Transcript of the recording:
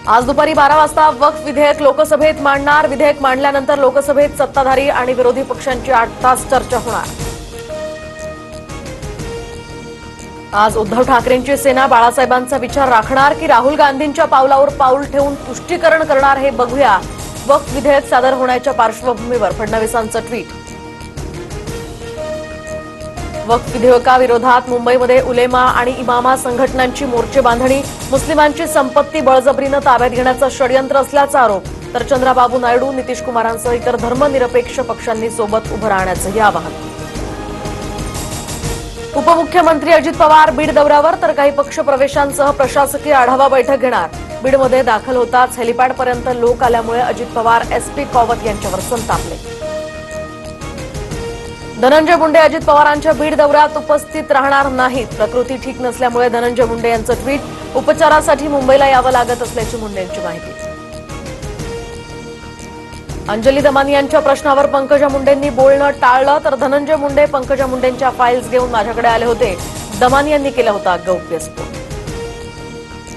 आज दुपारी 12 वाजता वक्फ विधेयक लोकसभेत मांडणार। विधेयक मांडल्यानंतर लोकसभेत सत्ताधारी आणि विरोधी पक्षांची 8 तास चर्चा होणार। आज उद्धव ठाकरेंची सेना बाळासाहेबांचा विचार राखणार की राहुल गांधींच्या पावलावर पाऊल ठेवून तुष्टीकरण करणार हे बघूया। वक्फ विधेयक सादर होण्याच्या पार्श्वभूमीवर फडणवीसांचं ट्विट। वक्फ विधेयकाविरोधात मुंबईमध्ये उलेमा आणि इमामा संघटनांची मोर्चे बांधणी। मुस्लिमांची संपत्ती बळजबरीनं ताब्यात घेण्याचं षडयंत्र असल्याचा आरोप। तर चंद्राबाबू नायडू, नितीश कुमारांसह इतर धर्मनिरपेक्ष पक्षांनी सोबत उभं राहण्याचंही आवाहन। उपमुख्यमंत्री अजित पवार बीड दौऱ्यावर, तर काही पक्ष प्रवेशांसह प्रशासकीय आढावा बैठक घेणार। बीडमध्ये दाखल होताच हेलिपॅडपर्यंत लोक आल्यामुळे अजित पवार एसपी कॉवत यांच्यावर संतापले। धनंजय मुंडे अजित पवारांच्या बीड दौऱ्यात उपस्थित राहणार नाहीत। प्रकृती ठीक नसल्यामुळे धनंजय मुंडे यांचं ट्विट। उपचारासाठी मुंबईला यावं लागत असल्याची मुंडेंची माहिती। अंजली दमानी यांच्या प्रश्नावर पंकजा मुंडेंनी बोलणं टाळलं, तर धनंजय मुंडे पंकजा मुंडेंच्या फाईल्स घेऊन माझ्याकडे आले होते। दमानी यांनी केला होता गौप्यस्फोट।